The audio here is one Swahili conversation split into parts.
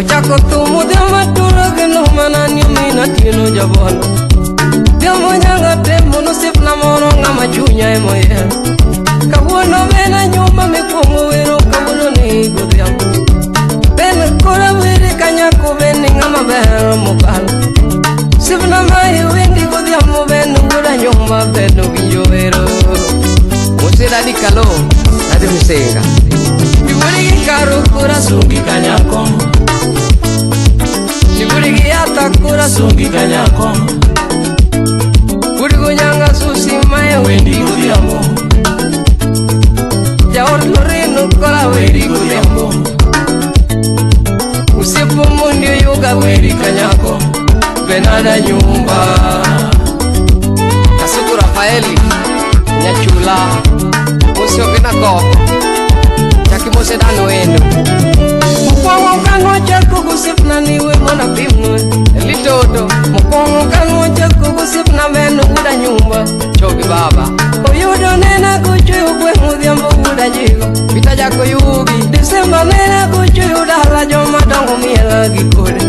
Uchako tumu diama turo gino manani mina tino jabono. Diamo nyanga tembo no sip na moro ngama chunya emoye. Kawono bena nyumba mikungu wero kawono ni gudiam. Bena kora wiri kanyako beni ngama bera mokal. Sip na mai wendi gudiam bena ngura nyumba bena winjo wero. Musira di kalo, nadi musenga. Diburigi karu kura sungi kanyako. Diburigi ata kura sungi kanyako. Burigo nyanga susi maya wendi gudiamo. Jaor loreno kora wendi gudiamo. Usipo mundio yoga wendi kanyako. Benada nyumba. Kasuku Rafaeli Nyachula Musio kena koko Chaki mose dano endo Mukwango kanwa chako kusipna niwe mwana pimwe Elitoto Mukwango kanwa chako kusipna menu uda nyumba Choki baba Oyudo nena kuchu ukwe mudhiambo uda jigo Vita jako yugi Disemba nena kuchu uda rajo matango miela gikode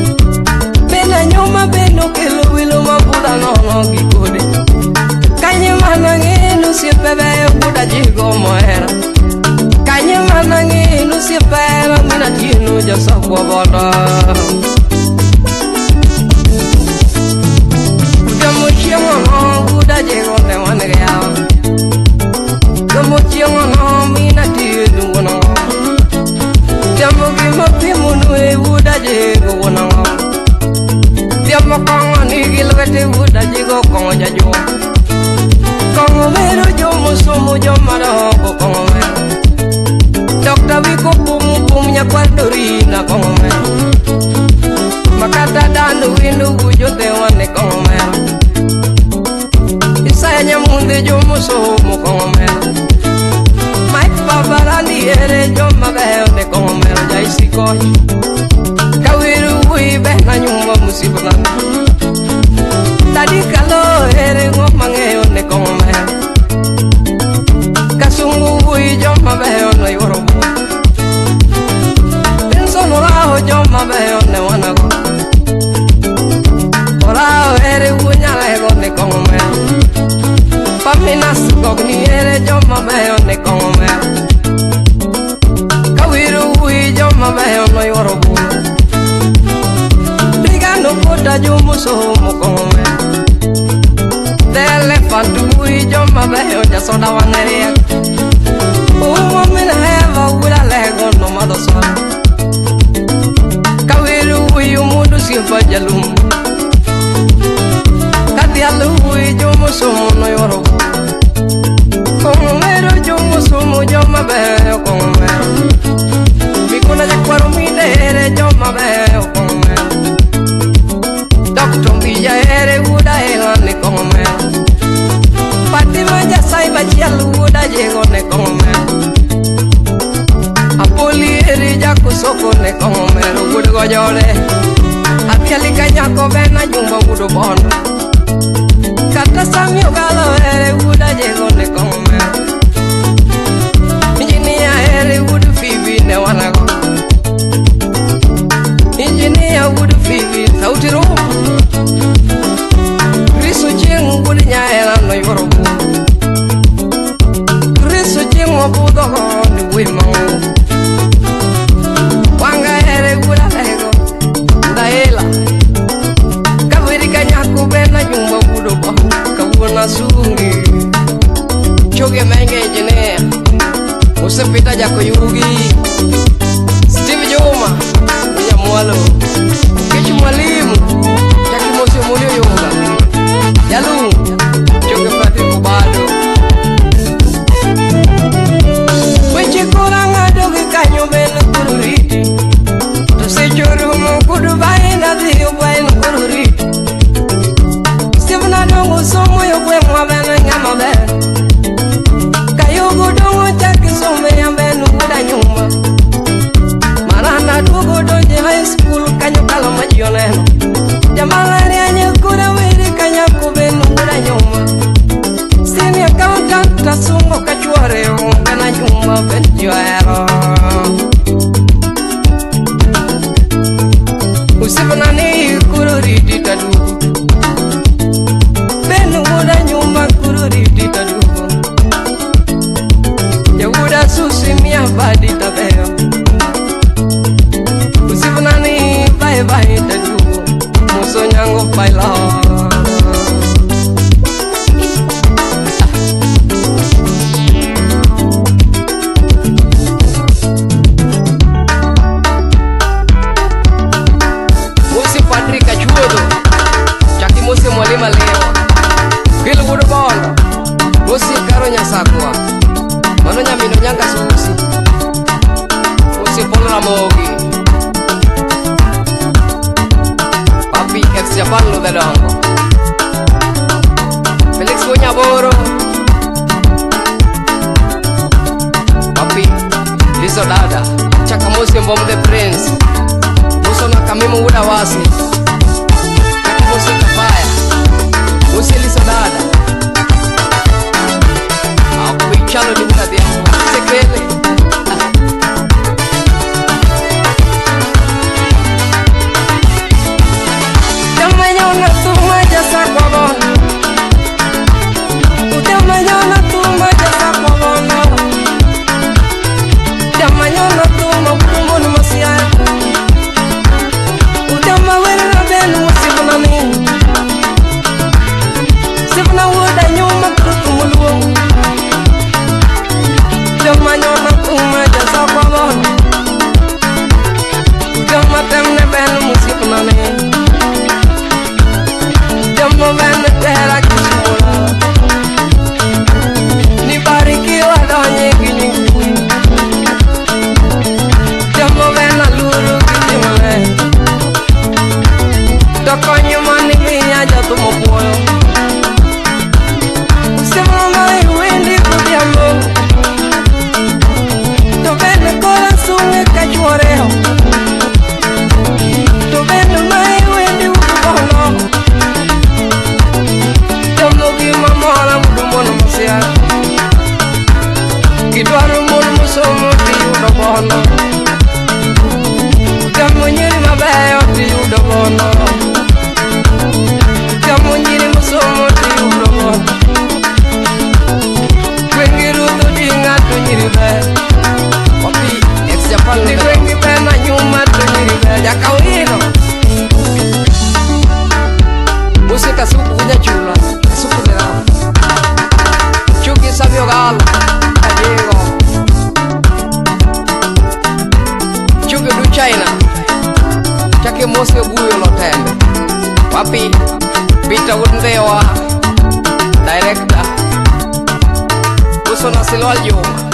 Bena nyuma beno kilo wilo mabuda nono gikode Kanye mananginu siepebe uda jigo moera Kanye mananginu siepebe mina tinu jasa kwa boda Kamo chiangono uda jigo te wanegea Kamo chiangono mina tinu wana Kamo kima pimunue uda jigo wana Kamo kongo nigilwete uda jigo kongo jajo Kongo mero jomo somo jomara hoko kongo mero Dokta wiko pumu pumu nyakwadorina kongo mero Makata dandu windu gujote wane kongo mero Isaya nyamunde jomo somo kongo mero Mike babarandi ere joma beheone kongo mero jaisi kochi Kawiru uibe na nyumba musibulana Tadi kalo ere ngomangeo ne kongo Kasungu hui joma beho no yorobo Pensono lao joma beho ne wanago Orao ere unya lego ne kongome Paminas gogni ere joma beho ne kongome Kawiru hui joma beho no yorobo Brigano kota jumu somo kongome Elefantu hui joma beho jasoda waneria Umo mina heva ura lego no madosona Kawiru hui umudu simpa jalum Katialu hui jomo somo no yorobo Kongomero jomo somo joma beho kongomero Mikuna jakwaru mine ere joma beho kongomero Doktor Villa ere uda elane kongomero Fatima jasai bachialu uda jego ne kongomero Apoli ere jako soko ne kongomero Gudu gojole Atiali kanyako bena nyumba gudu bono Kata samyo galo ere uda jego ne kongomero Engineer ere udu fivi ne wanago Engineer udu fivi sauti rumu Kristo jengu kuli nyaela no yorobu Kristo jengu budo ni wimangu Wanga ere gula lego Daela Kawiri kanyaku bena nyumba budo ba Kawuna sungi Choge menge engineer Usepita jako yugi Steve Joma Mwenye mwalo Kichu mwalimu Jaki mosi mulio yoga Yalu Choge prati kubado Weche kuranga dogi kanyo benu kururiti Tose chorumu kudu baina dhiyo bainu kururiti Sivna dongo somo yo kwe mwa bena ngama bena Kayogo dongo chaki some ya benu kuda nyumba nyasakwa mano nyamino nyanga susi usipolo na mogi papi ex Japallo de dongo Felix Bunyaboro papi liso dada chaka musi mbom the prince muso na kamimu uda wasi musi kafaya musi liso dada chalo ni una dia sekele Jamanya una tuma jasa kwa bono Jamanya una tuma jasa kwa bono Jamanya una tuma kumo ni masia Ujama wena na benu wasibuna ni Sibuna wuda nyuma kutumuluo Jamanya na tuma jasa kwa bono Jama temne benu musibuna ni Jambo bene tera kishimola Nibarikiwa donye kinyukui Jambo bene luru kishimole Doko nyuma ni minya jatu mopuoyo Simama iwindi kudiambo To bene kola sunge kachuoreo To bene mai iwindi ukubono Mamala mudumono musia Kidwaru mun musomo tiyudo bono Jamu nyiri mabeyo tiyudo bono Jamu nyiri musomo tiyudo bono Kwengi rutu dinga tu nyiri be Wapi ex Japallo Di kwengi pena nyuma tu nyiri be Jakawino Musika suku kunya chula Suku nirama Chuki Sabio Galo Gallego Chuki du China Chaki Mosque Guyo Lotembe Papi Peter Wundewa Director Uso Nasilwal Juma